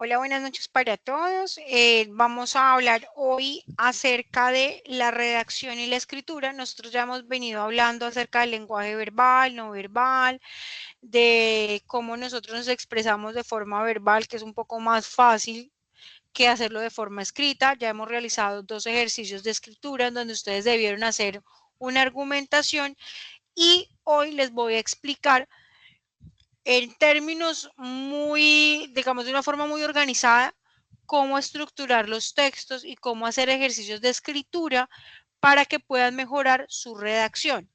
Hola, buenas noches para todos. Vamos a hablar hoy acerca de la redacción y la escritura. Nosotros ya hemos venido hablando acerca del lenguaje verbal, no verbal, de cómo nosotros nos expresamos de forma verbal, que es un poco más fácil que hacerlo de forma escrita. Ya hemos realizado 2 ejercicios de escritura en donde ustedes debieron hacer una argumentación y hoy les voy a explicar en términos muy, digamos, de una forma muy organizada, cómo estructurar los textos y cómo hacer ejercicios de escritura para que puedan mejorar su redacción.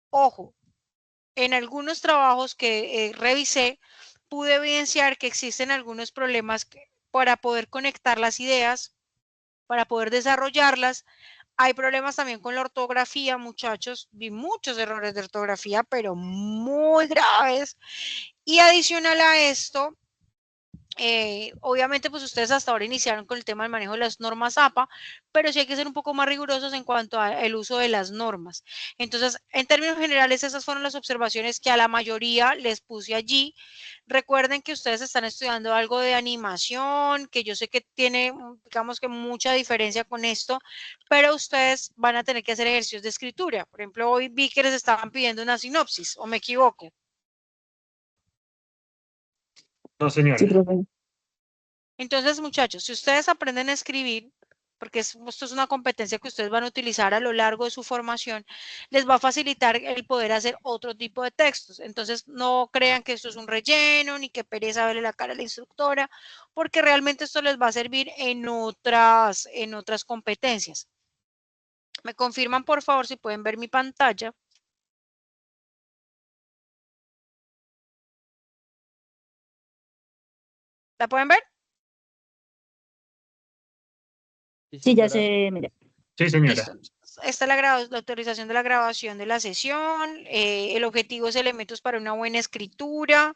Ojo, en algunos trabajos que revisé, pude evidenciar que existen algunos problemas para poder conectar las ideas, para poder desarrollarlas. Hay problemas también con la ortografía, muchachos. Vi muchos errores de ortografía, pero muy graves. Y adicional a esto, obviamente, pues ustedes hasta ahora iniciaron con el tema del manejo de las normas APA, pero sí hay que ser un poco más rigurosos en cuanto al uso de las normas. Entonces, en términos generales, esas fueron las observaciones que a la mayoría les puse allí. Recuerden que ustedes están estudiando algo de animación, que yo sé que tiene, digamos que mucha diferencia con esto, pero ustedes van a tener que hacer ejercicios de escritura. Por ejemplo, hoy vi que les estaban pidiendo una sinopsis, ¿o me equivoco? No, Sí, señora. profe. Entonces, muchachos, si ustedes aprenden a escribir, porque esto es una competencia que ustedes van a utilizar a lo largo de su formación, les va a facilitar el poder hacer otro tipo de textos. Entonces, no crean que esto es un relleno, ni que pereza verle la cara a la instructora, porque realmente esto les va a servir en otras competencias. ¿Me confirman, por favor, si pueden ver mi pantalla? ¿La pueden ver? Sí, Sí, ya señora. se mira. Sí, señora. Listo. Esta es la autorización de la grabación de la sesión. El objetivo es elementos para una buena escritura.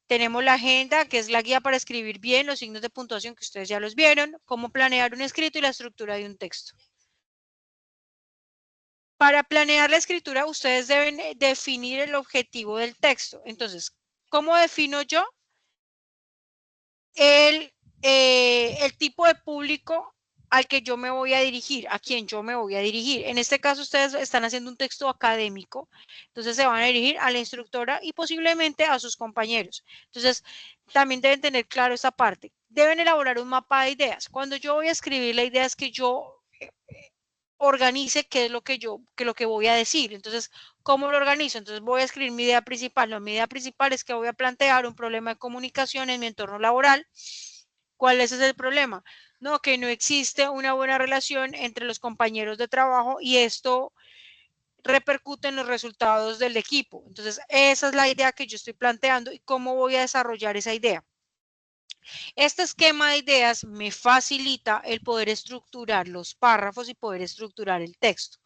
Tenemos la agenda, que es la guía para escribir bien, los signos de puntuación que ustedes ya los vieron, cómo planear un escrito y la estructura de un texto. Para planear la escritura, ustedes deben definir el objetivo del texto. Entonces, ¿cómo defino yo el tipo de público al que yo me voy a dirigir, a quien yo me voy a dirigir? En este caso, ustedes están haciendo un texto académico, entonces se van a dirigir a la instructora y posiblemente a sus compañeros. Entonces, también deben tener claro esta parte. Deben elaborar un mapa de ideas. Cuando yo voy a escribir, la idea es que yo organice qué es lo que voy a decir. Entonces, ¿cómo lo organizo? Entonces voy a escribir mi idea principal. No, mi idea principal es que voy a plantear un problema de comunicación en mi entorno laboral. ¿Cuál es el problema? No, que no existe una buena relación entre los compañeros de trabajo y esto repercute en los resultados del equipo. Entonces, esa es la idea que yo estoy planteando y cómo voy a desarrollar esa idea. Este esquema de ideas me facilita el poder estructurar los párrafos y poder estructurar el texto.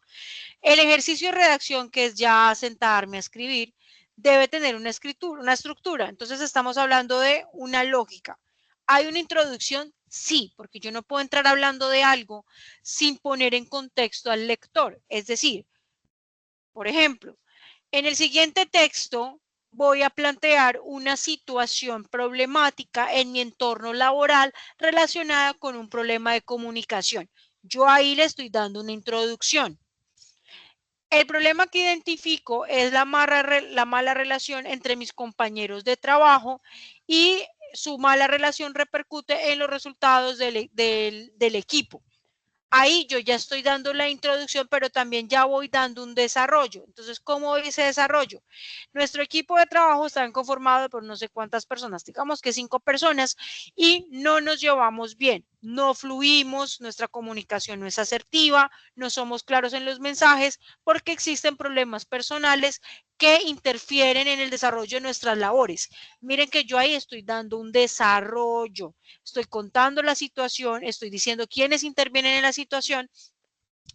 El ejercicio de redacción, que es ya sentarme a escribir, debe tener una escritura, una estructura. Entonces estamos hablando de una lógica. ¿Hay una introducción? Sí, porque yo no puedo entrar hablando de algo sin poner en contexto al lector. Es decir, por ejemplo, en el siguiente texto voy a plantear una situación problemática en mi entorno laboral relacionada con un problema de comunicación. Yo ahí le estoy dando una introducción. El problema que identifico es la mala relación entre mis compañeros de trabajo y su mala relación repercute en los resultados del equipo. Ahí yo ya estoy dando la introducción, pero también ya voy dando un desarrollo. Entonces, ¿cómo voy ese desarrollo? Nuestro equipo de trabajo está conformado por no sé cuántas personas, digamos que 5 personas, y no nos llevamos bien, no fluimos, nuestra comunicación no es asertiva, no somos claros en los mensajes, porque existen problemas personales que interfieren en el desarrollo de nuestras labores. Miren que yo ahí estoy dando un desarrollo, estoy contando la situación, estoy diciendo quiénes intervienen en la situación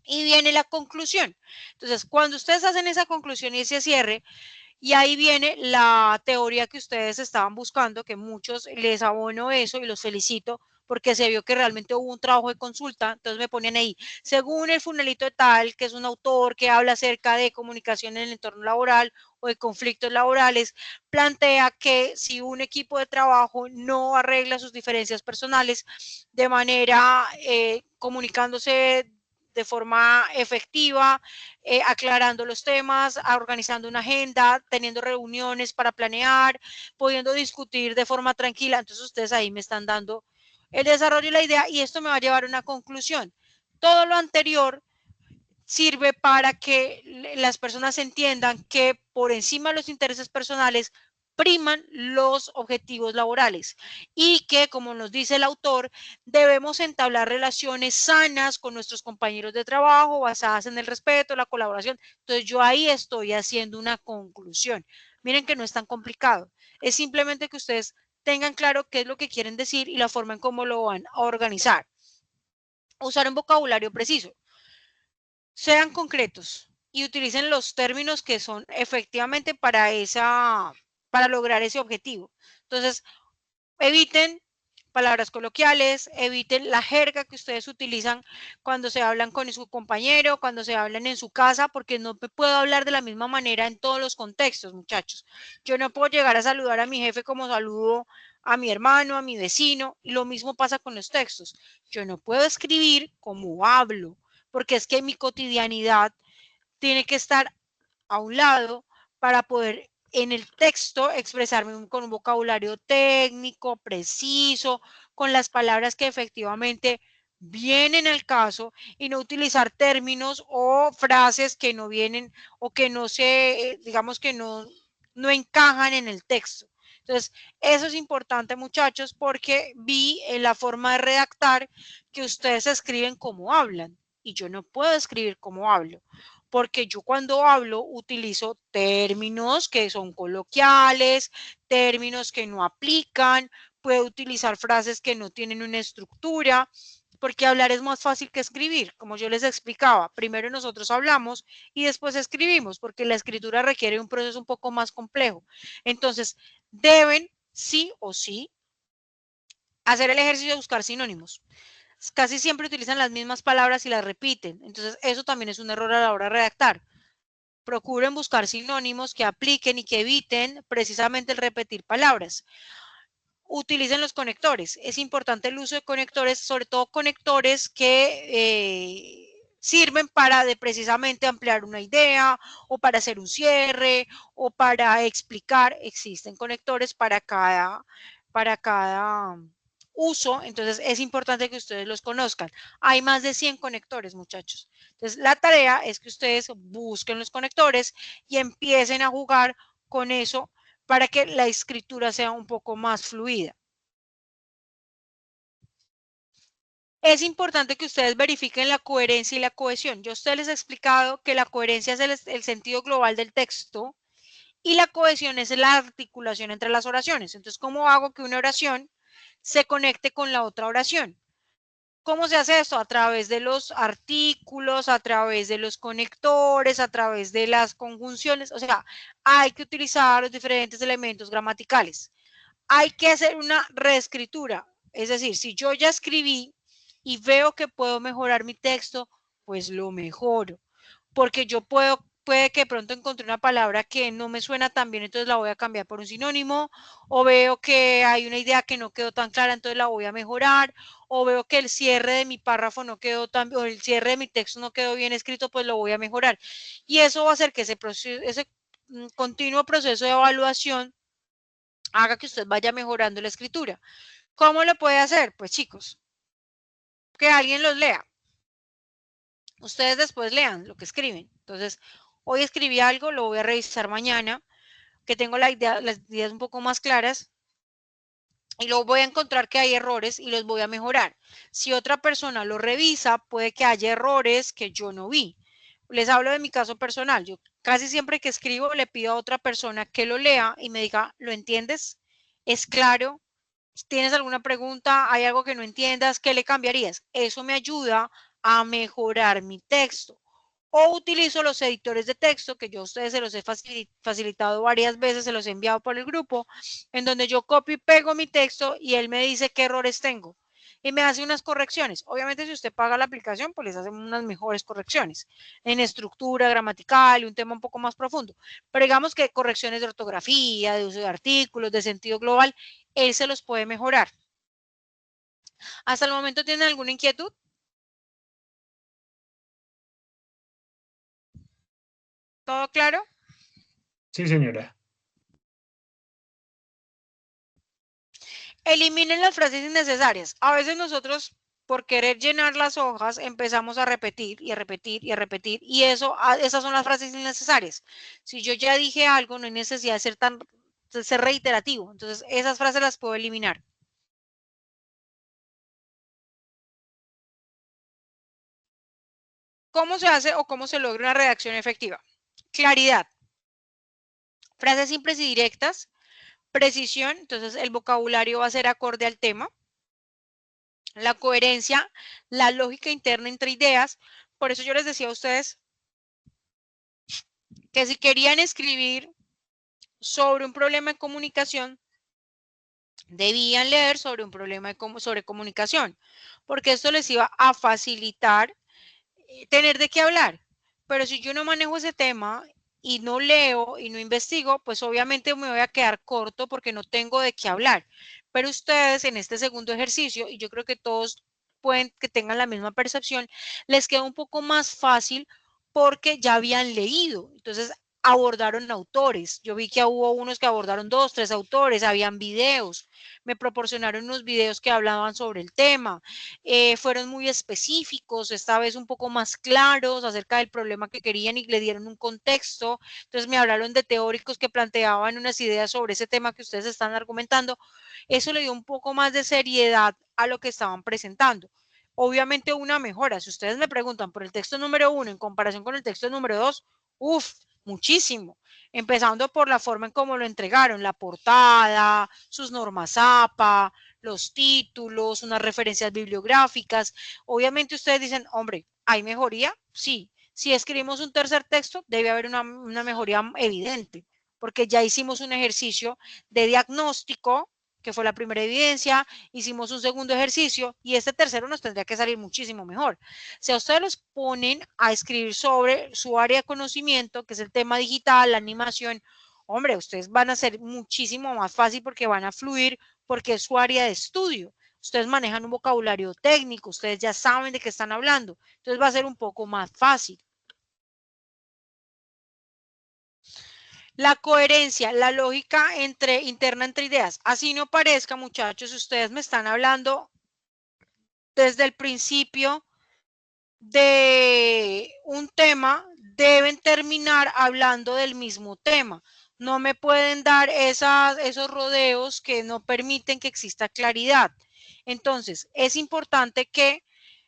y viene la conclusión. Entonces, cuando ustedes hacen esa conclusión y ese cierre, y ahí viene la teoría que ustedes estaban buscando, que muchos les abono eso y los felicito, porque se vio que realmente hubo un trabajo de consulta, entonces me ponían ahí, según el fulanito de tal, que es un autor que habla acerca de comunicación en el entorno laboral o de conflictos laborales, plantea que si un equipo de trabajo no arregla sus diferencias personales de manera comunicándose de forma efectiva, aclarando los temas, organizando una agenda, teniendo reuniones para planear, pudiendo discutir de forma tranquila. Entonces ustedes ahí me están dando el desarrollo y la idea y esto me va a llevar a una conclusión. Todo lo anterior sirve para que las personas entiendan que por encima de los intereses personales priman los objetivos laborales y que, como nos dice el autor, debemos entablar relaciones sanas con nuestros compañeros de trabajo basadas en el respeto, la colaboración. Entonces yo ahí estoy haciendo una conclusión. Miren que no es tan complicado, es simplemente que ustedes tengan claro qué es lo que quieren decir y la forma en cómo lo van a organizar. Usar un vocabulario preciso. Sean concretos y utilicen los términos que son efectivamente para lograr ese objetivo. Entonces, eviten palabras coloquiales, eviten la jerga que ustedes utilizan cuando se hablan con su compañero, cuando se hablan en su casa, porque no puedo hablar de la misma manera en todos los contextos, muchachos. Yo no puedo llegar a saludar a mi jefe como saludo a mi hermano, a mi vecino, y lo mismo pasa con los textos. Yo no puedo escribir como hablo, porque es que mi cotidianidad tiene que estar a un lado para poder en el texto expresarme con un vocabulario técnico, preciso, con las palabras que efectivamente vienen al caso y no utilizar términos o frases que no vienen o que no se, digamos que no encajan en el texto. Entonces, eso es importante, muchachos, porque vi en la forma de redactar que ustedes escriben como hablan y yo no puedo escribir como hablo porque yo cuando hablo utilizo términos que son coloquiales, términos que no aplican, puedo utilizar frases que no tienen una estructura, porque hablar es más fácil que escribir, como yo les explicaba. Primero nosotros hablamos y después escribimos, porque la escritura requiere un proceso un poco más complejo. Entonces, deben sí o sí hacer el ejercicio de buscar sinónimos. Casi siempre utilizan las mismas palabras y las repiten. Entonces, eso también es un error a la hora de redactar. Procuren buscar sinónimos que apliquen y que eviten precisamente el repetir palabras. Utilicen los conectores. Es importante el uso de conectores, sobre todo conectores que sirven para precisamente ampliar una idea o para hacer un cierre o para explicar. Existen conectores para cada uso, entonces es importante que ustedes los conozcan. Hay más de 100 conectores, muchachos. Entonces, la tarea es que ustedes busquen los conectores y empiecen a jugar con eso para que la escritura sea un poco más fluida. Es importante que ustedes verifiquen la coherencia y la cohesión. Yo a ustedes les he explicado que la coherencia es el sentido global del texto y la cohesión es la articulación entre las oraciones. Entonces, ¿cómo hago que una oración se conecte con la otra oración? ¿Cómo se hace esto? A través de los artículos, a través de los conectores, a través de las conjunciones. O sea, hay que utilizar los diferentes elementos gramaticales. Hay que hacer una reescritura. Es decir, si yo ya escribí y veo que puedo mejorar mi texto, pues lo mejoro. Porque yo puede que de pronto encontré una palabra que no me suena tan bien, entonces la voy a cambiar por un sinónimo, o veo que hay una idea que no quedó tan clara, entonces la voy a mejorar, o veo que el cierre de mi párrafo no quedó tan, o el cierre de mi texto no quedó bien escrito, pues lo voy a mejorar. Y eso va a hacer que ese continuo proceso de evaluación haga que usted vaya mejorando la escritura. ¿Cómo lo puede hacer? Pues chicos, que alguien los lea. Ustedes después lean lo que escriben. Entonces, hoy escribí algo, lo voy a revisar mañana, que tengo las ideas un poco más claras y luego voy a encontrar que hay errores y los voy a mejorar. Si otra persona lo revisa, puede que haya errores que yo no vi. Les hablo de mi caso personal. Yo casi siempre que escribo le pido a otra persona que lo lea y me diga, ¿lo entiendes? ¿Es claro? ¿Tienes alguna pregunta? ¿Hay algo que no entiendas? ¿Qué le cambiarías? Eso me ayuda a mejorar mi texto. O utilizo los editores de texto, que yo a ustedes se los he facilitado varias veces, se los he enviado por el grupo, en donde yo copio y pego mi texto y él me dice qué errores tengo. y me hace unas correcciones. Obviamente, si usted paga la aplicación, pues les hacen unas mejores correcciones en estructura gramatical y un tema un poco más profundo. Pero digamos que correcciones de ortografía, de uso de artículos, de sentido global, él se los puede mejorar. ¿Hasta el momento tienen alguna inquietud? ¿Todo claro? Sí, señora. Eliminen las frases innecesarias. A veces nosotros, por querer llenar las hojas, empezamos a repetir y a repetir y a repetir, y esas son las frases innecesarias. Si yo ya dije algo, no hay necesidad de ser reiterativo. Entonces, esas frases las puedo eliminar. ¿Cómo se hace o cómo se logra una redacción efectiva? Claridad. Frases simples y directas. Precisión, entonces el vocabulario va a ser acorde al tema. La coherencia, la lógica interna entre ideas. Por eso yo les decía a ustedes que si querían escribir sobre un problema de comunicación, debían leer sobre un problema sobre comunicación, porque esto les iba a facilitar tener de qué hablar. Pero si yo no manejo ese tema y no leo y no investigo, pues obviamente me voy a quedar corto porque no tengo de qué hablar. Pero ustedes en este segundo ejercicio, y yo creo que todos pueden que tengan la misma percepción, les queda un poco más fácil porque ya habían leído. Entonces abordaron autores. Yo vi que hubo unos que abordaron 2, 3 autores, habían videos, me proporcionaron unos videos que hablaban sobre el tema, fueron muy específicos, esta vez un poco más claros acerca del problema que querían y le dieron un contexto. Entonces me hablaron de teóricos que planteaban unas ideas sobre ese tema que ustedes están argumentando. Eso le dio un poco más de seriedad a lo que estaban presentando. Obviamente una mejora. Si ustedes me preguntan por el texto número 1 en comparación con el texto número 2, uff, muchísimo. Empezando por la forma en cómo lo entregaron, la portada, sus normas APA, los títulos, unas referencias bibliográficas. Obviamente ustedes dicen, hombre, ¿hay mejoría? Sí. Si escribimos un tercer texto, debe haber una mejoría evidente, porque ya hicimos un ejercicio de diagnóstico, que fue la primera evidencia, hicimos un segundo ejercicio y este tercero nos tendría que salir muchísimo mejor. Si a ustedes los ponen a escribir sobre su área de conocimiento, que es el tema digital, la animación, hombre, ustedes van a ser muchísimo más fácil porque van a fluir, porque es su área de estudio. Ustedes manejan un vocabulario técnico, ustedes ya saben de qué están hablando, entonces va a ser un poco más fácil. La coherencia, la lógica interna entre ideas. Así no parezca, muchachos, ustedes me están hablando desde el principio de un tema, deben terminar hablando del mismo tema. No me pueden dar esos rodeos que no permiten que exista claridad. Entonces, es importante que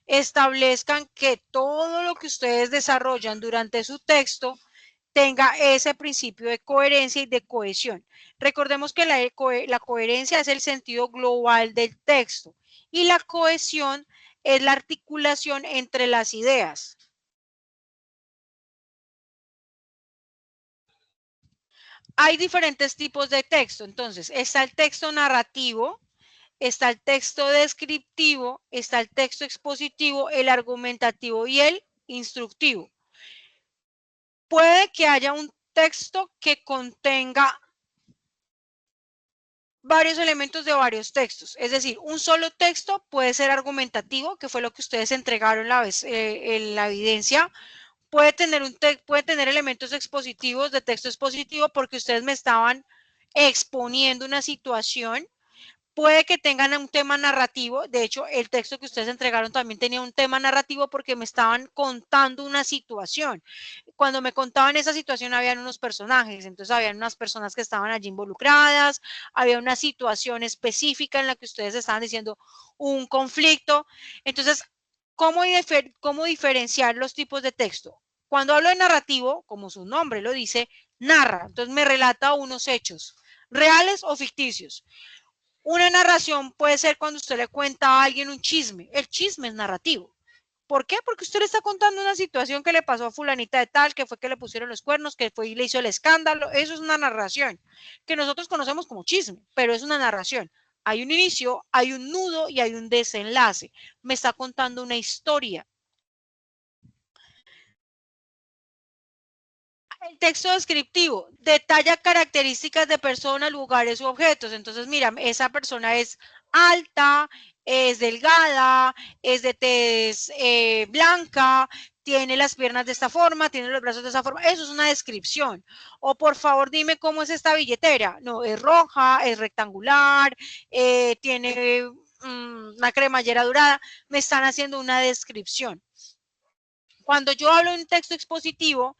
establezcan que todo lo que ustedes desarrollan durante su texto tenga ese principio de coherencia y de cohesión. Recordemos que la coherencia es el sentido global del texto y la cohesión es la articulación entre las ideas. Hay diferentes tipos de texto, entonces está el texto narrativo, está el texto descriptivo, está el texto expositivo, el argumentativo y el instructivo. Puede que haya un texto que contenga varios elementos de varios textos, es decir, un solo texto puede ser argumentativo, que fue lo que ustedes entregaron en la evidencia, puede tener elementos expositivos de texto expositivo porque ustedes me estaban exponiendo una situación. Puede que tengan un tema narrativo, de hecho el texto que ustedes entregaron también tenía un tema narrativo porque me estaban contando una situación. Cuando me contaban esa situación habían unos personajes, entonces habían unas personas que estaban allí involucradas, había una situación específica en la que ustedes estaban diciendo un conflicto. Entonces, ¿cómo diferenciar los tipos de texto? Cuando hablo de narrativo, como su nombre lo dice, narra, entonces me relata unos hechos, reales o ficticios. Una narración puede ser cuando usted le cuenta a alguien un chisme. El chisme es narrativo. ¿Por qué? Porque usted le está contando una situación que le pasó a fulanita de tal, que fue que le pusieron los cuernos, que fue y le hizo el escándalo. Eso es una narración que nosotros conocemos como chisme, pero es una narración. Hay un inicio, hay un nudo y hay un desenlace. Me está contando una historia. El texto descriptivo detalla características de personas, lugares u objetos. Entonces, mira, esa persona es alta, es delgada, es de tez blanca, tiene las piernas de esta forma, tiene los brazos de esta forma. Eso es una descripción. O por favor, dime cómo es esta billetera. No, es roja, es rectangular, tiene una cremallera dorada. Me están haciendo una descripción. Cuando yo hablo de un texto expositivo,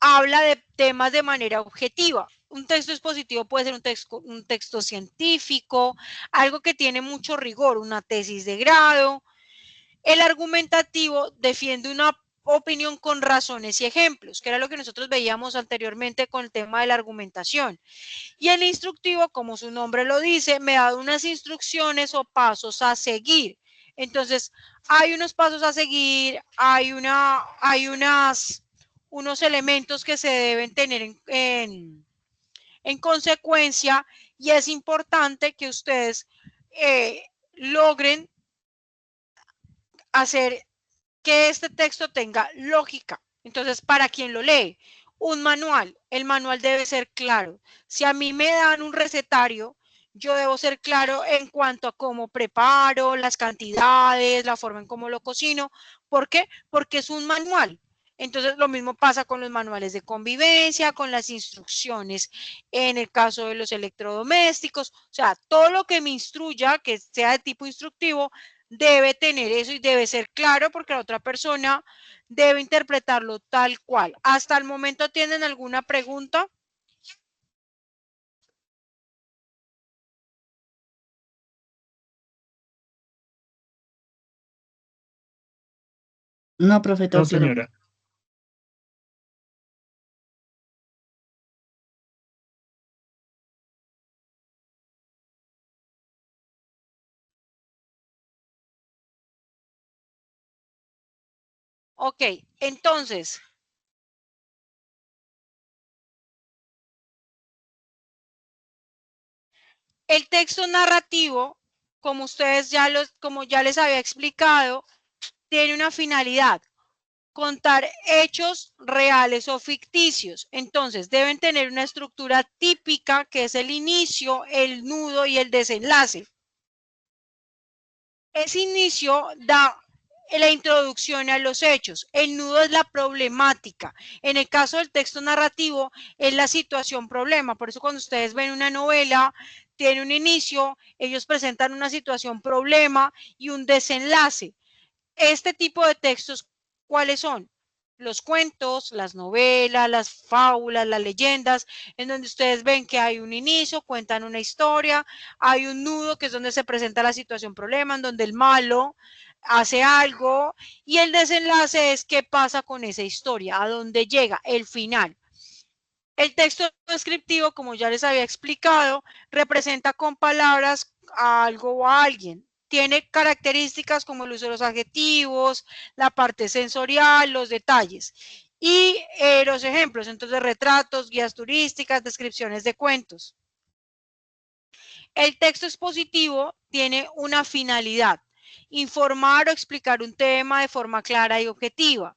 habla de temas de manera objetiva. Un texto expositivo puede ser un texto científico, algo que tiene mucho rigor, una tesis de grado. El argumentativo defiende una opinión con razones y ejemplos, que era lo que nosotros veíamos anteriormente con el tema de la argumentación. Y el instructivo, como su nombre lo dice, me da unas instrucciones o pasos a seguir. Entonces, hay unos pasos a seguir, hay unos elementos que se deben tener en consecuencia, y es importante que ustedes logren hacer que este texto tenga lógica. Entonces, para quien lo lee, un manual, el manual debe ser claro. Si a mí me dan un recetario, yo debo ser claro en cuanto a cómo preparo, las cantidades, la forma en cómo lo cocino. ¿Por qué? Porque es un manual. Entonces, lo mismo pasa con los manuales de convivencia, con las instrucciones en el caso de los electrodomésticos. O sea, todo lo que me instruya, que sea de tipo instructivo, debe tener eso y debe ser claro, porque la otra persona debe interpretarlo tal cual. ¿Hasta el momento tienen alguna pregunta? No, profe, No, todo claro. señora. Ok, entonces, el texto narrativo, como ya les había explicado, tiene una finalidad: contar hechos reales o ficticios. Entonces, deben tener una estructura típica, que es el inicio, el nudo y el desenlace. Ese inicio da la introducción a los hechos. El nudo es la problemática. En el caso del texto narrativo, es la situación problema. Por eso cuando ustedes ven una novela, tiene un inicio, ellos presentan una situación problema y un desenlace. Este tipo de textos, ¿cuáles son? Los cuentos, las novelas, las fábulas, las leyendas, en donde ustedes ven que hay un inicio, cuentan una historia, hay un nudo, que es donde se presenta la situación problema, en donde el malo hace algo, y el desenlace es qué pasa con esa historia, a dónde llega, el final. El texto descriptivo, como ya les había explicado, representa con palabras a algo o a alguien. Tiene características como el uso de los adjetivos, la parte sensorial, los detalles. Y los ejemplos, entonces, retratos, guías turísticas, descripciones de cuentos. El texto expositivo tiene una finalidad: informar o explicar un tema de forma clara y objetiva.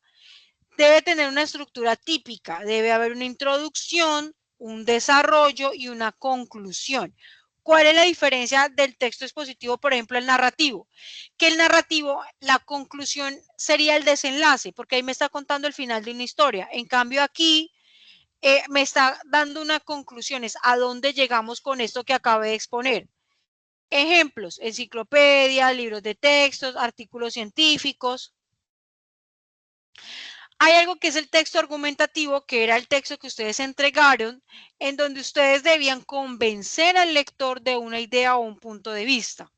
Debe tener una estructura típica, debe haber una introducción, un desarrollo y una conclusión. ¿Cuál es la diferencia del texto expositivo, por ejemplo, el narrativo? Que el narrativo, la conclusión sería el desenlace, porque ahí me está contando el final de una historia. En cambio, aquí me está dando una conclusión, es a dónde llegamos con esto que acabé de exponer. Ejemplos: enciclopedias, libros de textos, artículos científicos. Hay algo que es el texto argumentativo, que era el texto que ustedes entregaron, en donde ustedes debían convencer al lector de una idea o un punto de vista.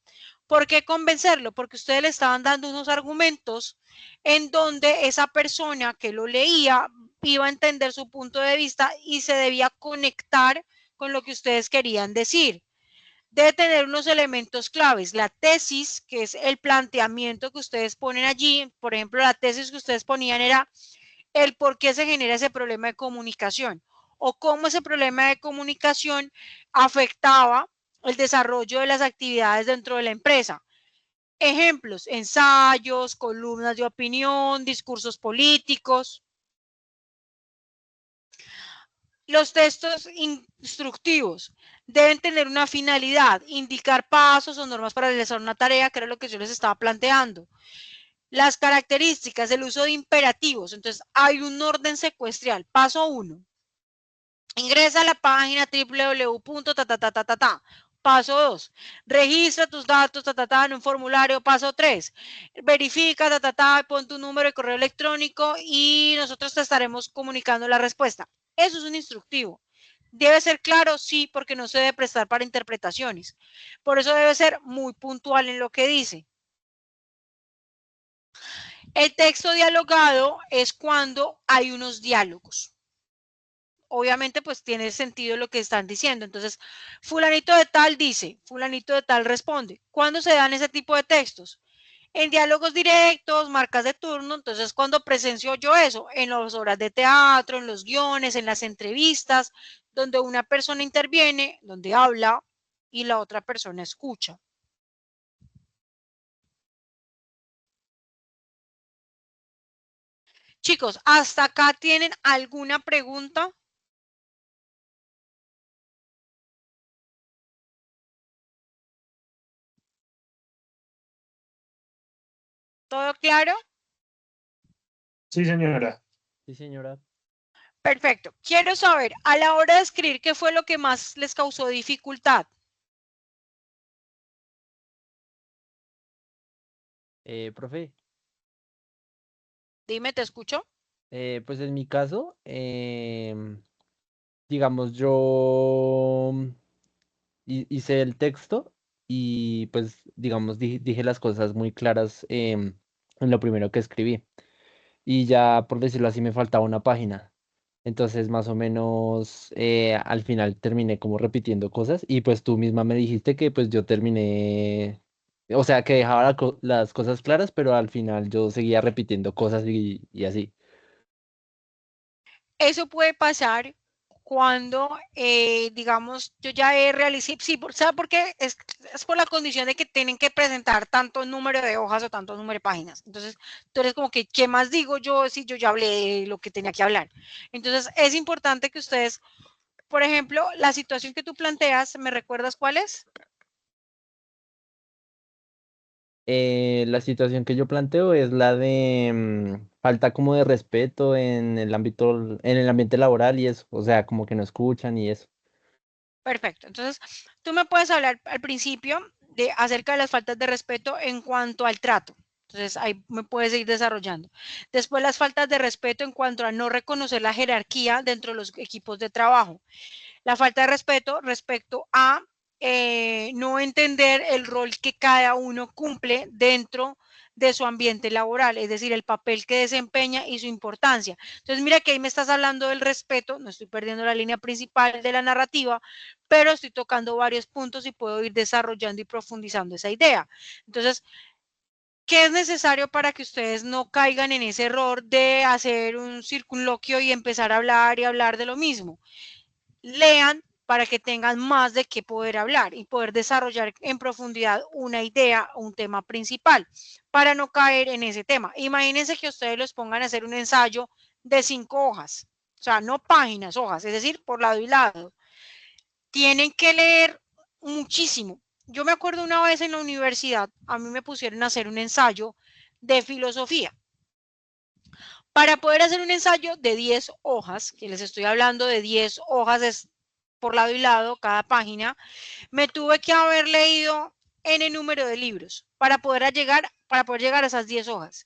¿Por qué convencerlo? Porque ustedes le estaban dando unos argumentos en donde esa persona que lo leía iba a entender su punto de vista y se debía conectar con lo que ustedes querían decir. Debe tener unos elementos claves: la tesis, que es el planteamiento que ustedes ponen allí. Por ejemplo, la tesis que ustedes ponían era el por qué se genera ese problema de comunicación, o cómo ese problema de comunicación afectaba el desarrollo de las actividades dentro de la empresa. Ejemplos, ensayos, columnas de opinión, discursos políticos. Los textos instructivos deben tener una finalidad, indicar pasos o normas para realizar una tarea, que era lo que yo les estaba planteando. Las características, el uso de imperativos. Entonces, hay un orden secuencial. Paso 1. Ingresa a la página www.ta. Paso 2. Registra tus datos en un formulario. Paso 3. Verifica, pon tu número de correo electrónico y nosotros te estaremos comunicando la respuesta. Eso es un instructivo. ¿Debe ser claro? Sí, porque no se debe prestar para interpretaciones. Por eso debe ser muy puntual en lo que dice. El texto dialogado es cuando hay unos diálogos. Obviamente, pues tiene sentido lo que están diciendo. Entonces, fulanito de tal dice, fulanito de tal responde. ¿Cuándo se dan ese tipo de textos? En diálogos directos, marcas de turno. Entonces, cuando presencio yo eso, en las obras de teatro, en los guiones, en las entrevistas, donde una persona interviene, donde habla y la otra persona escucha. Chicos, ¿hasta acá tienen alguna pregunta? ¿Todo claro? Sí, señora. Sí, señora. Perfecto. Quiero saber, a la hora de escribir, ¿qué fue lo que más les causó dificultad? Profe, Dime, ¿te escucho? pues en mi caso, digamos, yo hice el texto y pues, digamos, dije las cosas muy claras en lo primero que escribí. Y ya, por decirlo así, me faltaba una página. Entonces, más o menos, al final terminé como repitiendo cosas y pues tú misma me dijiste que pues yo terminé, o sea, que dejaba las cosas claras, pero al final yo seguía repitiendo cosas y así. Eso puede pasar cuando, digamos, yo ya he realizado, sí, ¿sabe por qué? Es por la condición de que tienen que presentar tanto número de hojas o tanto número de páginas. Entonces, tú eres como que, ¿qué más digo yo si yo ya hablé de lo que tenía que hablar? Entonces, es importante que ustedes, por ejemplo, la situación que tú planteas, ¿me recuerdas cuál es? La situación que yo planteo es la de falta como de respeto en el ámbito, en el ambiente laboral y eso, o sea, como que no escuchan y eso. Perfecto. Entonces, tú me puedes hablar al principio de acerca de las faltas de respeto en cuanto al trato. Entonces, ahí me puedes ir desarrollando. Después, las faltas de respeto en cuanto a no reconocer la jerarquía dentro de los equipos de trabajo. La falta de respeto respecto a no entender el rol que cada uno cumple dentro de su ambiente laboral, es decir, el papel que desempeña y su importancia. Entonces, mira que ahí me estás hablando del respeto, no estoy perdiendo la línea principal de la narrativa, pero estoy tocando varios puntos y puedo ir desarrollando y profundizando esa idea. Entonces, ¿qué es necesario para que ustedes no caigan en ese error de hacer un circunloquio y empezar a hablar y hablar de lo mismo? Lean para que tengan más de qué poder hablar y poder desarrollar en profundidad una idea o un tema principal para no caer en ese tema. Imagínense que ustedes los pongan a hacer un ensayo de 5 hojas, o sea, no páginas, hojas, es decir, por lado y lado. Tienen que leer muchísimo. Yo me acuerdo una vez en la universidad, a mí me pusieron a hacer un ensayo de filosofía. Para poder hacer un ensayo de 10 hojas, que les estoy hablando de 10 hojas es por lado y lado, cada página, me tuve que haber leído N número de libros para poder llegar a esas 10 hojas.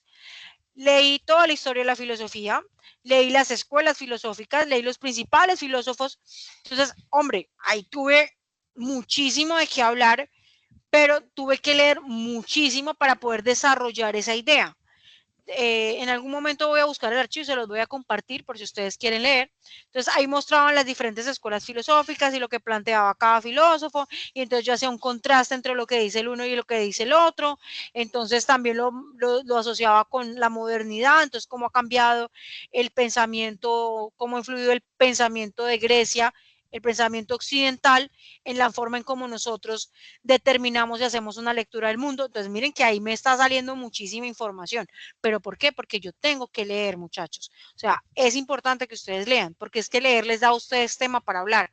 Leí toda la historia de la filosofía, leí las escuelas filosóficas, leí los principales filósofos. Entonces, hombre, ahí tuve muchísimo de qué hablar, pero tuve que leer muchísimo para poder desarrollar esa idea. En algún momento voy a buscar el archivo y se los voy a compartir por si ustedes quieren leer. Entonces ahí mostraban las diferentes escuelas filosóficas y lo que planteaba cada filósofo, y entonces yo hacía un contraste entre lo que dice el uno y lo que dice el otro. Entonces también lo asociaba con la modernidad, entonces cómo ha cambiado el pensamiento, cómo ha influido el pensamiento de Grecia el pensamiento occidental en la forma en cómo nosotros determinamos y hacemos una lectura del mundo. Entonces, miren que ahí me está saliendo muchísima información. ¿Pero por qué? Porque yo tengo que leer, muchachos. O sea, es importante que ustedes lean, porque es que leer les da a ustedes tema para hablar.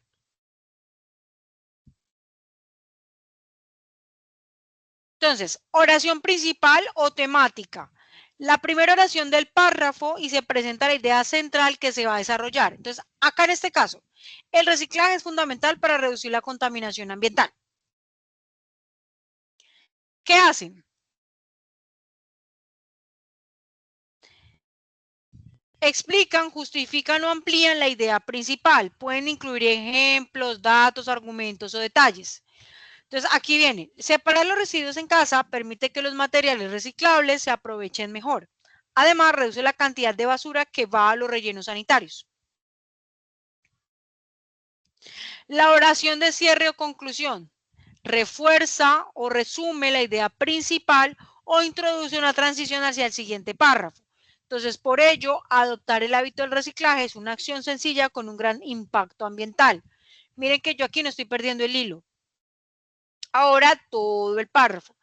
Entonces, oración principal o temática. La primera oración del párrafo y se presenta la idea central que se va a desarrollar. Entonces, acá en este caso, el reciclaje es fundamental para reducir la contaminación ambiental. ¿Qué hacen? Explican, justifican o amplían la idea principal. Pueden incluir ejemplos, datos, argumentos o detalles. Entonces, aquí viene, separar los residuos en casa permite que los materiales reciclables se aprovechen mejor. Además, reduce la cantidad de basura que va a los rellenos sanitarios. La oración de cierre o conclusión refuerza o resume la idea principal o introduce una transición hacia el siguiente párrafo. Entonces, por ello, adoptar el hábito del reciclaje es una acción sencilla con un gran impacto ambiental. Miren que yo aquí no estoy perdiendo el hilo. Ahora todo el párrafo.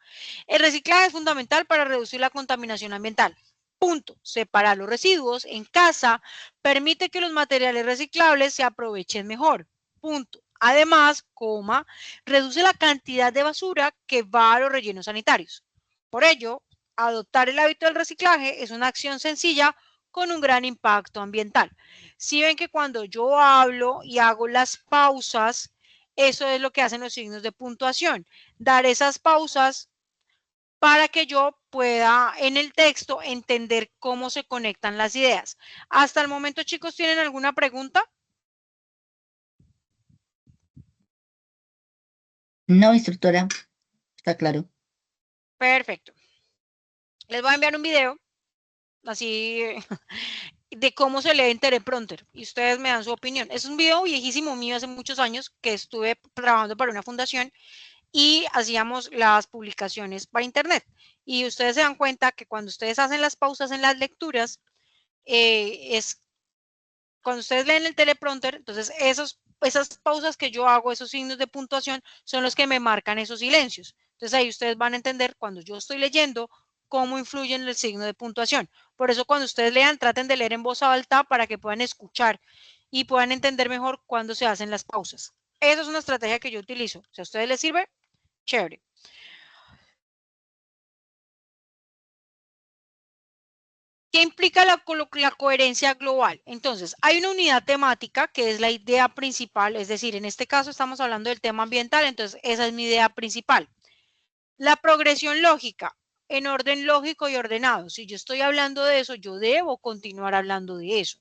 El reciclaje es fundamental para reducir la contaminación ambiental. Punto. Separar los residuos en casa permite que los materiales reciclables se aprovechen mejor. Punto. Además, coma, reduce la cantidad de basura que va a los rellenos sanitarios. Por ello, adoptar el hábito del reciclaje es una acción sencilla con un gran impacto ambiental. Si ven que cuando yo hablo y hago las pausas, eso es lo que hacen los signos de puntuación. Dar esas pausas para que yo pueda en el texto entender cómo se conectan las ideas. Hasta el momento, chicos, ¿tienen alguna pregunta? No, instructora, está claro. Perfecto. Les voy a enviar un video, así, de cómo se lee en teleprompter, y ustedes me dan su opinión. Es un video viejísimo mío hace muchos años que estuve trabajando para una fundación y hacíamos las publicaciones para internet. Y ustedes se dan cuenta que cuando ustedes hacen las pausas en las lecturas, es cuando ustedes leen el teleprompter, entonces esas pausas que yo hago, esos signos de puntuación, son los que me marcan esos silencios. Entonces ahí ustedes van a entender cuando yo estoy leyendo cómo influye en el signo de puntuación. Por eso cuando ustedes lean, traten de leer en voz alta para que puedan escuchar y puedan entender mejor cuándo se hacen las pausas. Esa es una estrategia que yo utilizo. Si a ustedes les sirve, chévere. ¿Qué implica la coherencia global? Entonces, hay una unidad temática que es la idea principal, es decir, en este caso estamos hablando del tema ambiental, entonces esa es mi idea principal. La progresión lógica, en orden lógico y ordenado. Si yo estoy hablando de eso, yo debo continuar hablando de eso.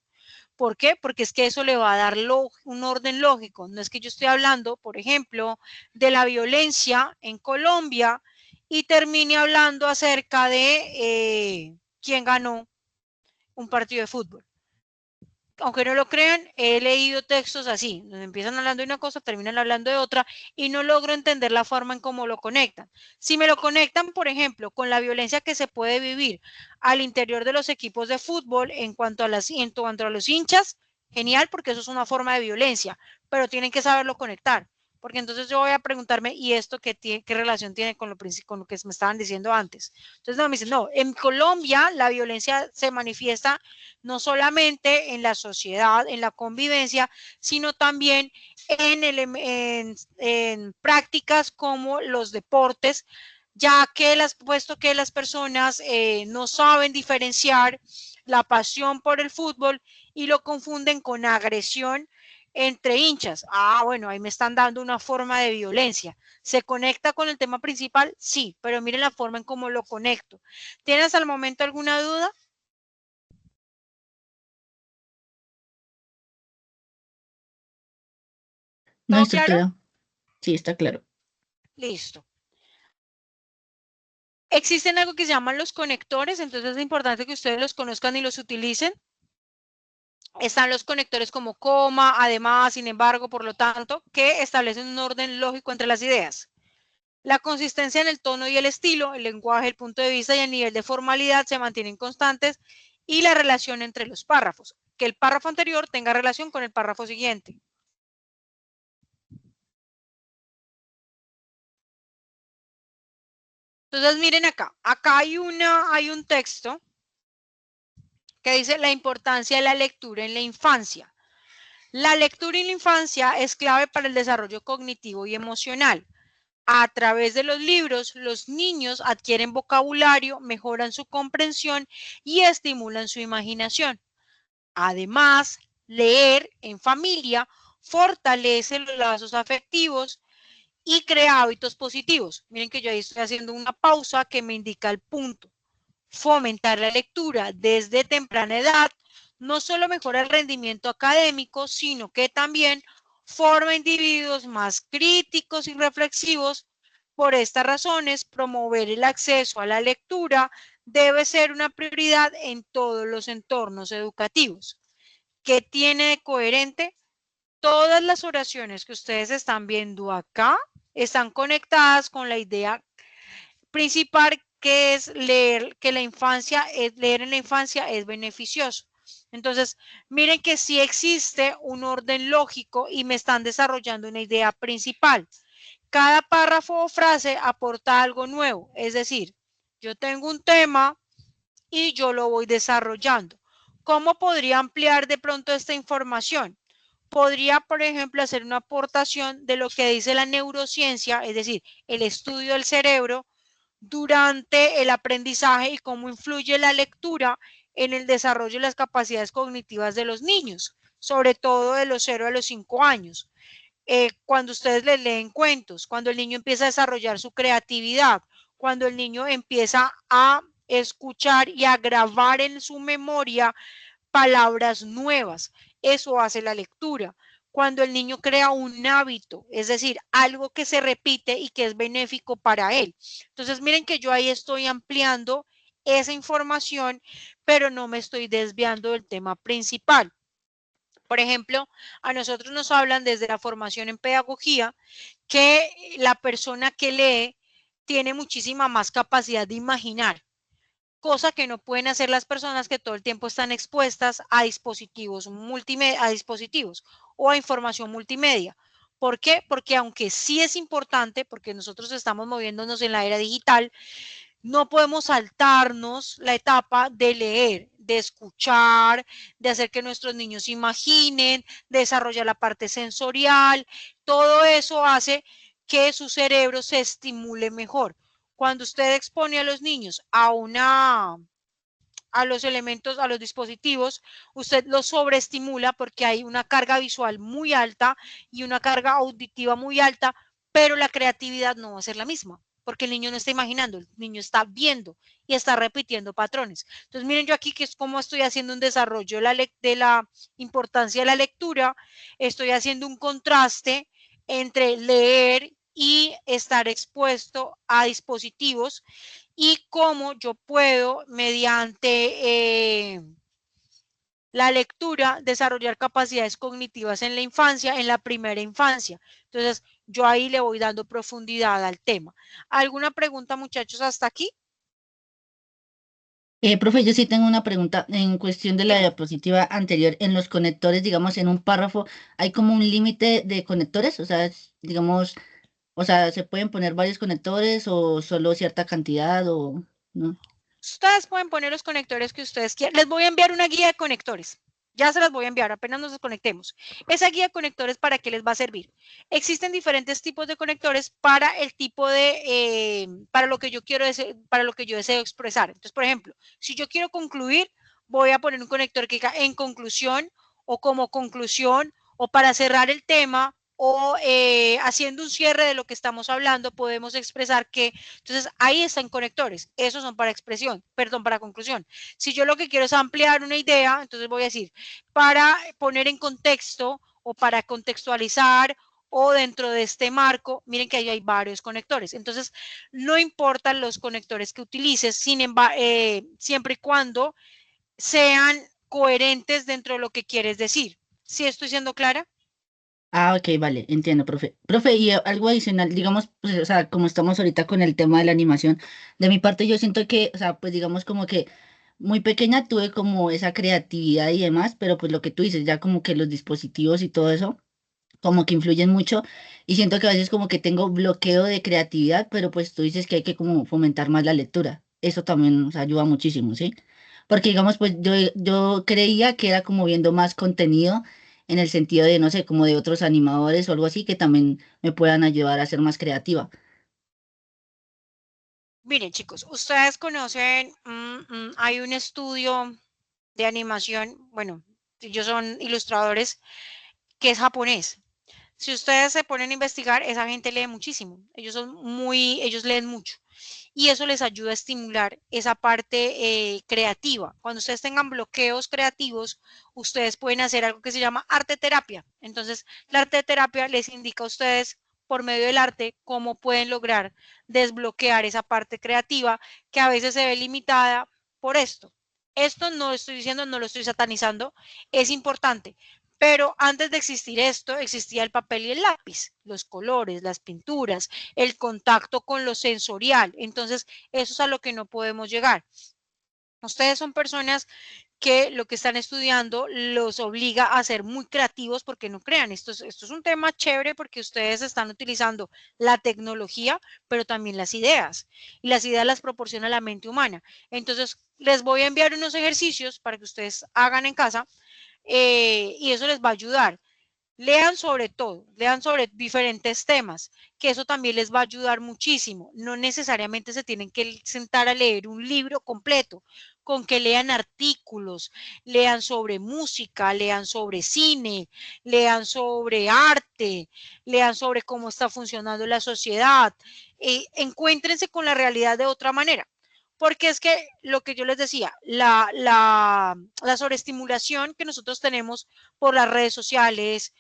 ¿Por qué? Porque es que eso le va a dar un orden lógico. No es que yo estoy hablando, por ejemplo, de la violencia en Colombia y termine hablando acerca de quién ganó un partido de fútbol. Aunque no lo crean, he leído textos así, donde empiezan hablando de una cosa, terminan hablando de otra y no logro entender la forma en cómo lo conectan. Si me lo conectan, por ejemplo, con la violencia que se puede vivir al interior de los equipos de fútbol en cuanto a los hinchas, genial, porque eso es una forma de violencia, pero tienen que saberlo conectar. Porque entonces yo voy a preguntarme, ¿y esto qué relación tiene con lo que me estaban diciendo antes? Entonces no, me dicen, no, en Colombia la violencia se manifiesta no solamente en la sociedad, en la convivencia, sino también en prácticas como los deportes, ya que puesto que las personas no saben diferenciar la pasión por el fútbol y lo confunden con agresión entre hinchas. Ah, bueno, ahí me están dando una forma de violencia. ¿Se conecta con el tema principal? Sí, pero miren la forma en cómo lo conecto. ¿Tienes al momento alguna duda? No, ¿Todo instructora. claro? Sí, está claro. Listo. Existen algo que se llaman los conectores, entonces es importante que ustedes los conozcan y los utilicen. Están los conectores como coma, además, sin embargo, por lo tanto, que establecen un orden lógico entre las ideas. La consistencia en el tono y el estilo, el lenguaje, el punto de vista y el nivel de formalidad se mantienen constantes y la relación entre los párrafos. Que el párrafo anterior tenga relación con el párrafo siguiente. Entonces, miren acá hay un texto que dice la importancia de la lectura en la infancia. La lectura en la infancia es clave para el desarrollo cognitivo y emocional. A través de los libros, los niños adquieren vocabulario, mejoran su comprensión y estimulan su imaginación. Además, leer en familia fortalece los lazos afectivos y crea hábitos positivos. Miren que yo ahí estoy haciendo una pausa que me indica el punto. Fomentar la lectura desde temprana edad no solo mejora el rendimiento académico, sino que también forma individuos más críticos y reflexivos. Por estas razones, promover el acceso a la lectura debe ser una prioridad en todos los entornos educativos. ¿Qué tiene de coherente? Todas las oraciones que ustedes están viendo acá están conectadas con la idea principal, que es leer, que leer en la infancia es beneficioso. Entonces, miren que sí existe un orden lógico y me están desarrollando una idea principal. Cada párrafo o frase aporta algo nuevo, es decir, yo tengo un tema y yo lo voy desarrollando. ¿Cómo podría ampliar de pronto esta información? Podría, por ejemplo, hacer una aportación de lo que dice la neurociencia, es decir, el estudio del cerebro durante el aprendizaje y cómo influye la lectura en el desarrollo de las capacidades cognitivas de los niños, sobre todo de los 0 a los 5 años. Cuando ustedes les leen cuentos, cuando el niño empieza a desarrollar su creatividad, cuando el niño empieza a escuchar y a grabar en su memoria palabras nuevas. Eso hace la lectura. Cuando el niño crea un hábito, es decir, algo que se repite y que es benéfico para él. Entonces, miren que yo ahí estoy ampliando esa información, pero no me estoy desviando del tema principal. Por ejemplo, a nosotros nos hablan desde la formación en pedagogía que la persona que lee tiene muchísima más capacidad de imaginar, cosa que no pueden hacer las personas que todo el tiempo están expuestas a dispositivos multimedia, a dispositivos o a información multimedia. ¿Por qué? Porque aunque sí es importante, porque nosotros estamos moviéndonos en la era digital, no podemos saltarnos la etapa de leer, de escuchar, de hacer que nuestros niños imaginen, de desarrollar la parte sensorial. Todo eso hace que su cerebro se estimule mejor. Cuando usted expone a los niños a los elementos, a los dispositivos, usted los sobreestimula porque hay una carga visual muy alta y una carga auditiva muy alta, pero la creatividad no va a ser la misma, porque el niño no está imaginando, el niño está viendo y está repitiendo patrones. Entonces, miren yo aquí que es como estoy haciendo un desarrollo de la importancia de la lectura, estoy haciendo un contraste entre leer y estar expuesto a dispositivos y cómo yo puedo, mediante la lectura, desarrollar capacidades cognitivas en la infancia, en la primera infancia. Entonces, yo ahí le voy dando profundidad al tema. ¿Alguna pregunta, muchachos, hasta aquí? Profe, yo sí tengo una pregunta en cuestión de la diapositiva anterior. En los conectores, digamos, en un párrafo, ¿hay como un límite de conectores? O sea, digamos, o sea, ¿se pueden poner varios conectores o solo cierta cantidad o no? Ustedes pueden poner los conectores que ustedes quieran. Les voy a enviar una guía de conectores. Ya se las voy a enviar, apenas nos desconectemos. Esa guía de conectores, ¿para qué les va a servir? Existen diferentes tipos de conectores para el tipo de, para lo que yo quiero, para lo que yo deseo expresar. Entonces, por ejemplo, si yo quiero concluir, voy a poner un conector que diga en conclusión o como conclusión o para cerrar el tema o haciendo un cierre de lo que estamos hablando, podemos expresar que, entonces ahí están conectores, esos son para expresión, perdón, para conclusión. Si yo lo que quiero es ampliar una idea, entonces voy a decir, para poner en contexto o para contextualizar o dentro de este marco, miren que ahí hay varios conectores. Entonces, no importan los conectores que utilices, sin embargo, siempre y cuando sean coherentes dentro de lo que quieres decir. ¿Sí estoy siendo clara? Ah, ok, vale, entiendo, profe. Profe, y algo adicional, digamos, pues, o sea, como estamos ahorita con el tema de la animación, de mi parte yo siento que, o sea, pues digamos como que muy pequeña tuve como esa creatividad y demás, pero pues lo que tú dices, ya como que los dispositivos y todo eso. como que influyen mucho y siento que a veces como que tengo bloqueo de creatividad, pero pues tú dices que hay que como fomentar más la lectura. Eso también nos ayuda muchísimo, ¿sí? Porque digamos, pues yo creía que era como viendo más contenido en el sentido de, no sé, como de otros animadores o algo así que también me puedan ayudar a ser más creativa. Miren, chicos, ustedes conocen, hay un estudio de animación, bueno, ellos son ilustradores, que es japonés. Si ustedes se ponen a investigar, esa gente lee muchísimo. Ellos leen mucho. Y eso les ayuda a estimular esa parte creativa. Cuando ustedes tengan bloqueos creativos, ustedes pueden hacer algo que se llama arte terapia. Entonces, la arte terapia les indica a ustedes por medio del arte cómo pueden lograr desbloquear esa parte creativa que a veces se ve limitada por esto. Esto no lo estoy diciendo, no lo estoy satanizando, es importante. Pero antes de existir esto, existía el papel y el lápiz, los colores, las pinturas, el contacto con lo sensorial. Entonces, eso es a lo que no podemos llegar. Ustedes son personas que lo que están estudiando los obliga a ser muy creativos porque no crean, esto es un tema chévere porque ustedes están utilizando la tecnología, pero también las ideas. Y las ideas las proporciona la mente humana. Entonces, les voy a enviar unos ejercicios para que ustedes hagan en casa y eso les va a ayudar. Lean sobre todo, lean sobre diferentes temas, que eso también les va a ayudar muchísimo. No necesariamente se tienen que sentar a leer un libro completo, con que lean artículos, lean sobre música, lean sobre cine, lean sobre arte, lean sobre cómo está funcionando la sociedad, encuéntrense con la realidad de otra manera. Porque es que lo que yo les decía, la sobreestimulación que nosotros tenemos por las redes sociales,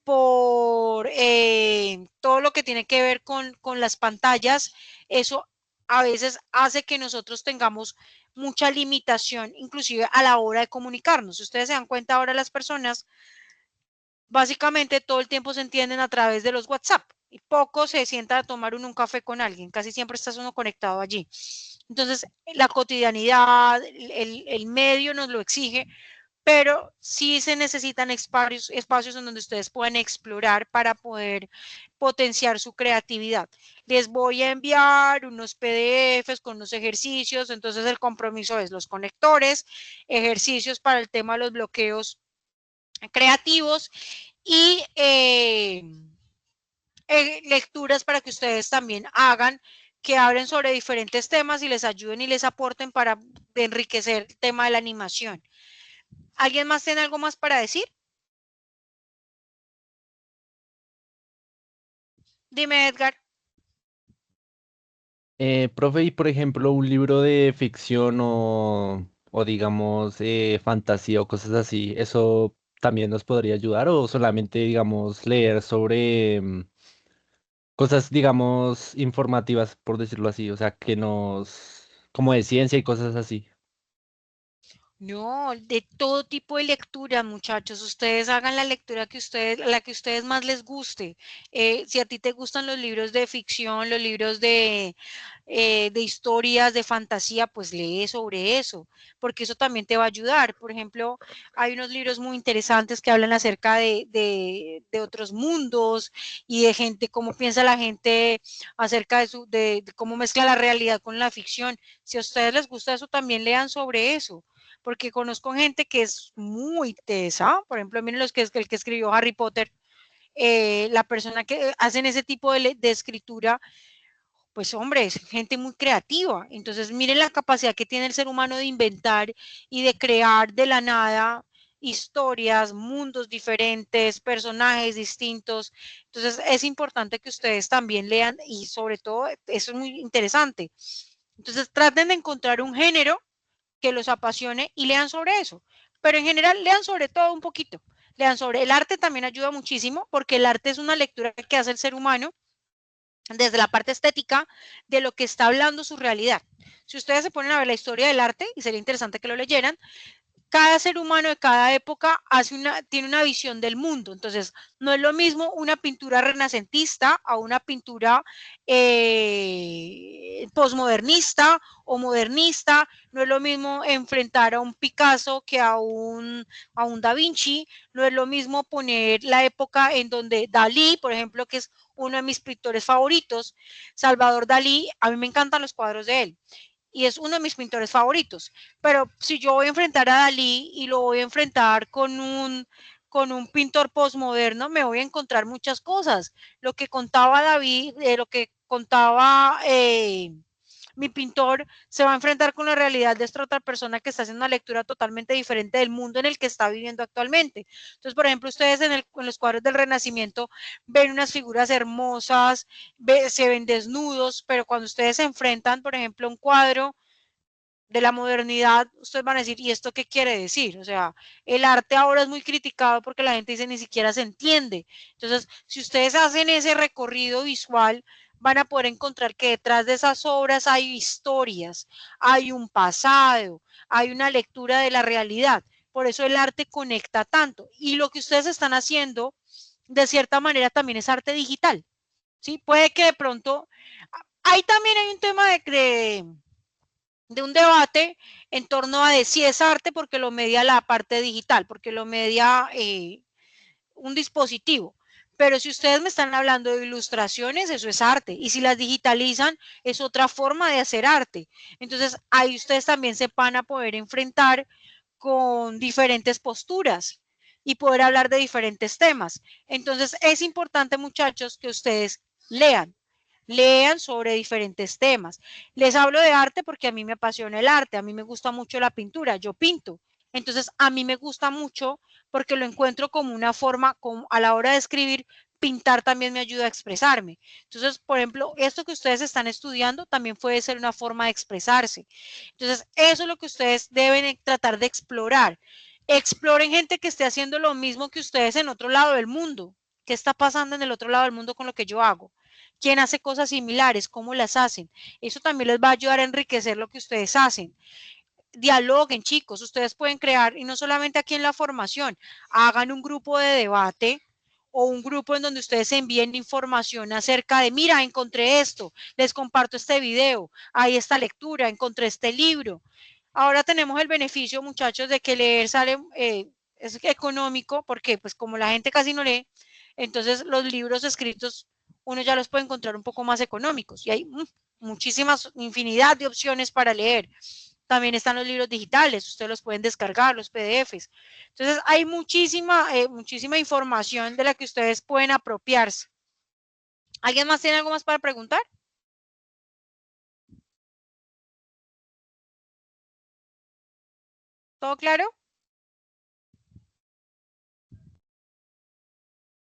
por todo lo que tiene que ver con las pantallas, eso a veces hace que nosotros tengamos mucha limitación, inclusive a la hora de comunicarnos. Si ustedes se dan cuenta ahora, las personas básicamente todo el tiempo se entienden a través de los WhatsApp y poco se sienta a tomar un café con alguien, casi siempre estás uno conectado allí. Entonces, la cotidianidad, el medio nos lo exige, pero sí se necesitan espacios en donde ustedes puedan explorar para poder potenciar su creatividad. Les voy a enviar unos PDFs con unos ejercicios, entonces el compromiso es los conectores, ejercicios para el tema de los bloqueos creativos y lecturas para que ustedes también hagan, que hablen sobre diferentes temas y les ayuden y les aporten para enriquecer el tema de la animación. ¿Alguien más tiene algo más para decir? Dime, Edgar. Profe, y por ejemplo, un libro de ficción o digamos fantasía o cosas así, ¿eso también nos podría ayudar o solamente, digamos, leer sobre cosas, digamos, informativas, por decirlo así, o sea, como de ciencia y cosas así? No, de todo tipo de lectura, muchachos. Ustedes hagan la lectura la que ustedes más les guste. Si a ti te gustan los libros de ficción, los libros de historias, de fantasía, pues lee sobre eso, porque eso también te va a ayudar. Por ejemplo, hay unos libros muy interesantes que hablan acerca de otros mundos y de gente, cómo piensa la gente acerca de cómo mezcla la realidad con la ficción. Si a ustedes les gusta eso, también lean sobre eso porque conozco gente que es muy tesa, por ejemplo, miren el que escribió Harry Potter, la persona que hacen ese tipo de escritura, pues hombre, es gente muy creativa. Entonces, miren la capacidad que tiene el ser humano de inventar y de crear de la nada historias, mundos diferentes, personajes distintos. Entonces, es importante que ustedes también lean y sobre todo, eso es muy interesante. Entonces, traten de encontrar un género que los apasione y lean sobre eso. Pero en general lean sobre todo un poquito. Lean sobre el arte también ayuda muchísimo porque el arte es una lectura que hace el ser humano desde la parte estética de lo que está hablando su realidad. Si ustedes se ponen a ver la historia del arte, y sería interesante que lo leyeran, cada ser humano de cada época tiene una visión del mundo. Entonces, no es lo mismo una pintura renacentista a una pintura posmodernista o modernista. No es lo mismo enfrentar a un Picasso que a un Da Vinci. No es lo mismo poner la época en donde Dalí, por ejemplo, que es uno de mis pintores favoritos, Salvador Dalí, a mí me encantan los cuadros de él y es uno de mis pintores favoritos. Pero si yo voy a enfrentar a Dalí y lo voy a enfrentar con un pintor postmoderno, me voy a encontrar muchas cosas. Lo que contaba David, lo que contaba mi pintor, se va a enfrentar con la realidad de esta otra persona que está haciendo una lectura totalmente diferente del mundo en el que está viviendo actualmente. Entonces, por ejemplo, ustedes en los cuadros del Renacimiento ven unas figuras hermosas, se ven desnudos, pero cuando ustedes se enfrentan, por ejemplo, a un cuadro de la modernidad, ustedes van a decir, ¿y esto qué quiere decir? O sea, el arte ahora es muy criticado porque la gente dice ni siquiera se entiende. Entonces, si ustedes hacen ese recorrido visual, van a poder encontrar que detrás de esas obras hay historias, hay un pasado, hay una lectura de la realidad. Por eso el arte conecta tanto. Y lo que ustedes están haciendo, de cierta manera, también es arte digital. ¿Sí? Puede que de pronto, ahí también hay un tema de un debate en torno a de si es arte porque lo media la parte digital, porque lo media un dispositivo. Pero si ustedes me están hablando de ilustraciones, eso es arte. Y si las digitalizan, es otra forma de hacer arte. Entonces, ahí ustedes también se van a poder enfrentar con diferentes posturas y poder hablar de diferentes temas. Entonces, es importante, muchachos, que ustedes lean sobre diferentes temas. Les hablo de arte porque a mí me apasiona el arte, a mí me gusta mucho la pintura, yo pinto. Entonces, a mí me gusta mucho porque lo encuentro como una forma, como a la hora de escribir, pintar también me ayuda a expresarme. Entonces, por ejemplo, esto que ustedes están estudiando también puede ser una forma de expresarse. Entonces, eso es lo que ustedes deben tratar de explorar. Exploren gente que esté haciendo lo mismo que ustedes en otro lado del mundo. ¿Qué está pasando en el otro lado del mundo con lo que yo hago? ¿Quién hace cosas similares? ¿Cómo las hacen? Eso también les va a ayudar a enriquecer lo que ustedes hacen. Dialoguen, chicos, ustedes pueden crear, y no solamente aquí en la formación, hagan un grupo de debate o un grupo en donde ustedes envíen información acerca de, mira, encontré esto, les comparto este video, hay esta lectura, encontré este libro. Ahora tenemos el beneficio, muchachos, de que leer sale, es económico, porque pues como la gente casi no lee, entonces los libros escritos uno ya los puede encontrar un poco más económicos y hay muchísimas, infinidad de opciones para leer. También están los libros digitales, ustedes los pueden descargar, los PDFs. Entonces, hay muchísima información de la que ustedes pueden apropiarse. ¿Alguien más tiene algo más para preguntar? ¿Todo claro?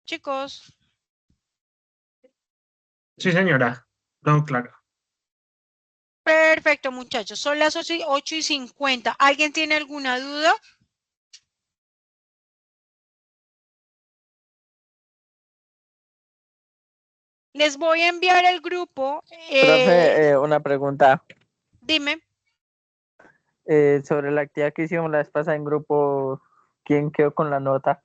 Chicos. Sí, señora. Todo claro. Perfecto, muchachos. Son las 8:50. ¿Alguien tiene alguna duda? Les voy a enviar el grupo. Profe, una pregunta Dime. sobre la actividad que hicimos la vez pasada en grupo. ¿Quién quedó con la nota?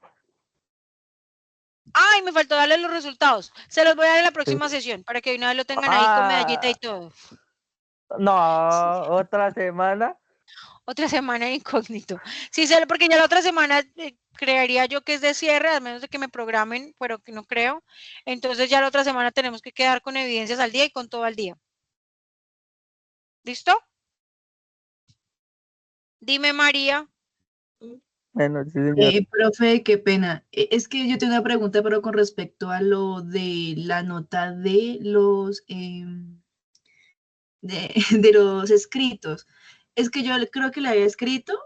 Ay, me faltó darles los resultados. Se los voy a dar en la próxima sesión para que una vez lo tengan ahí con medallita y todo. No, otra semana. Otra semana de incógnito. Sí, porque ya la otra semana creería yo que es de cierre, a menos de que me programen, pero que no creo. Entonces ya la otra semana tenemos que quedar con evidencias al día y con todo al día. ¿Listo? Dime, María. Bueno, sí, señor. Profe, qué pena. Es que yo tengo una pregunta, pero con respecto a lo de la nota de los de los escritos. Es que yo creo que la había escrito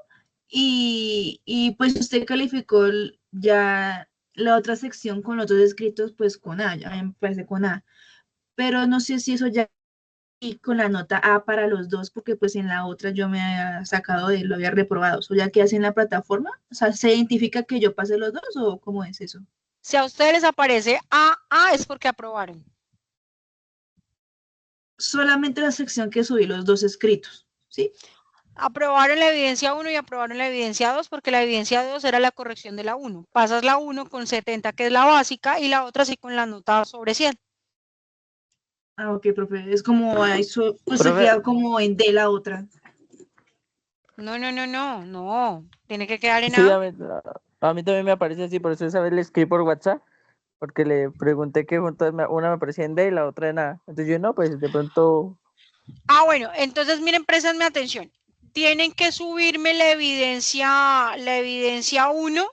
y pues usted calificó ya la otra sección con los dos escritos pues con A, ya me parece con A. Pero no sé si eso ya y con la nota A para los dos, porque pues en la otra yo me había sacado lo había reprobado. ¿O ya que hace en la plataforma? O sea, ¿se identifica que yo pasé los dos o cómo es eso? Si a ustedes les aparece A es porque aprobaron. Solamente la sección que subí los dos escritos, ¿sí? aprobaron la evidencia 1 y aprobaron la evidencia 2 porque la evidencia 2 era la corrección de la 1. Pasas la 1 con 70, que es la básica, y la otra sí con la nota sobre 100. Ah, ok, profe. Es como eso, pues se Profe. queda como en D la otra. No. Tiene que quedar en Sí, A. a mí también me aparece así, por eso esa vez le escribí por WhatsApp, porque le pregunté que juntas una me aparecía en D y la otra en A. Entonces yo no, pues de pronto. Ah, bueno, entonces miren, préstenme atención. Tienen que subirme la evidencia 1,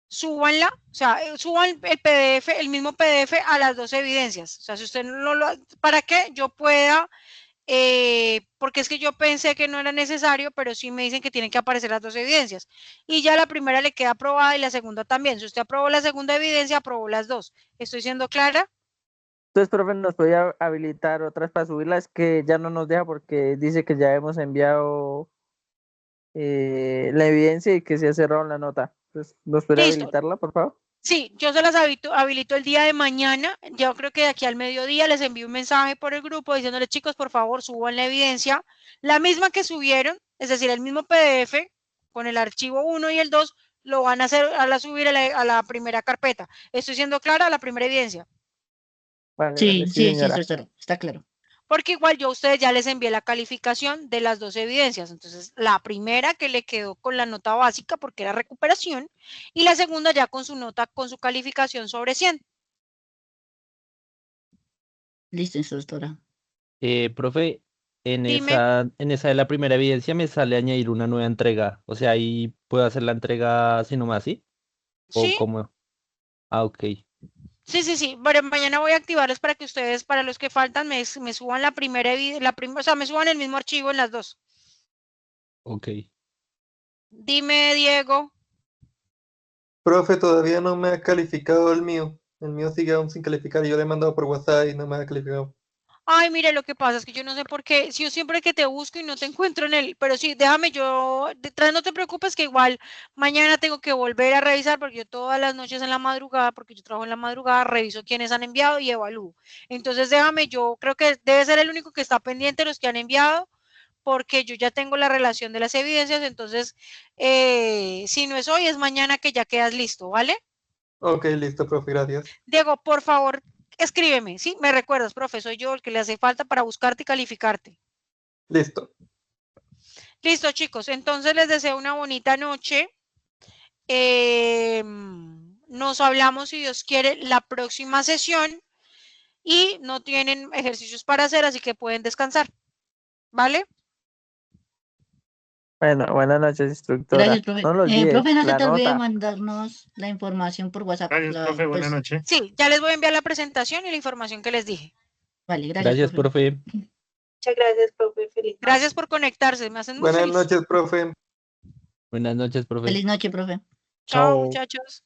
súbanla, o sea, suban el PDF, el mismo PDF a las dos evidencias. O sea, si usted no lo, para que yo pueda, porque es que yo pensé que no era necesario, pero sí me dicen que tienen que aparecer las dos evidencias. Y ya la primera le queda aprobada y la segunda también. Si usted aprobó la segunda evidencia, aprobó las dos. ¿Estoy siendo clara? Entonces, profe, nos podía habilitar otras para subirlas que ya no nos deja porque dice que ya hemos enviado la evidencia y que se ha cerrado la nota. Entonces, ¿nos podría Listo. habilitarla, por favor? Sí, yo se las habilito el día de mañana. Yo creo que de aquí al mediodía les envío un mensaje por el grupo diciéndoles, chicos, por favor, suban la evidencia. La misma que subieron, es decir, el mismo PDF con el archivo 1 y el 2, lo van a hacer a subir a la primera carpeta. ¿Estoy siendo clara? La primera evidencia. Vale, Sí, sí, sí, señora. está claro. Porque igual yo a ustedes ya les envié la calificación de las dos evidencias. Entonces, la primera que le quedó con la nota básica porque era recuperación y la segunda ya con su nota, con su calificación sobre 100. Listo, instructora. Profe, Dime. en esa de la primera evidencia me sale añadir una nueva entrega. O sea, ahí puedo hacer la entrega así nomás, ¿sí? ¿O Sí, cómo? Ah, ok, sí. Bueno, mañana voy a activarles para que ustedes, para los que faltan, me suban la primera, o sea, me suban el mismo archivo en las dos. ok. Dime, Diego. Profe, todavía no me ha calificado el mío. El mío sigue aún sin calificar. Yo le he mandado por WhatsApp y no me ha calificado. Ay, mire, lo que pasa es que yo no sé por qué, si yo siempre que te busco y no te encuentro en él, pero sí, déjame yo, detrás no te preocupes que igual mañana tengo que volver a revisar porque yo todas las noches en la madrugada, porque yo trabajo en la madrugada, reviso quiénes han enviado y evalúo. Entonces déjame, yo creo que debe ser el único que está pendiente de los que han enviado, porque yo ya tengo la relación de las evidencias, entonces si no es hoy, es mañana que ya quedas listo, ¿vale? Ok, listo, profe, gracias. Diego, por favor, escríbeme, ¿sí? Me recuerdas, profe, soy yo el que le hace falta para buscarte y calificarte. Listo. Listo, chicos, entonces les deseo una bonita noche. Nos hablamos, si Dios quiere, la próxima sesión y no tienen ejercicios para hacer, así que pueden descansar, ¿vale? Bueno, buenas noches, instructora. Gracias, profe. No lo olvides, Profe, no se la te olvide nota. mandarnos la información por WhatsApp. Gracias, profe. Buenas noches. Sí, ya les voy a enviar la presentación y la información que les dije. Vale, gracias, Gracias, profe. profe. Muchas gracias, profe. Feliz Gracias por conectarse, me hacen muy Buenas feliz. noches, profe. Buenas noches, profe. Feliz noche, profe. Chao, Chao. muchachos.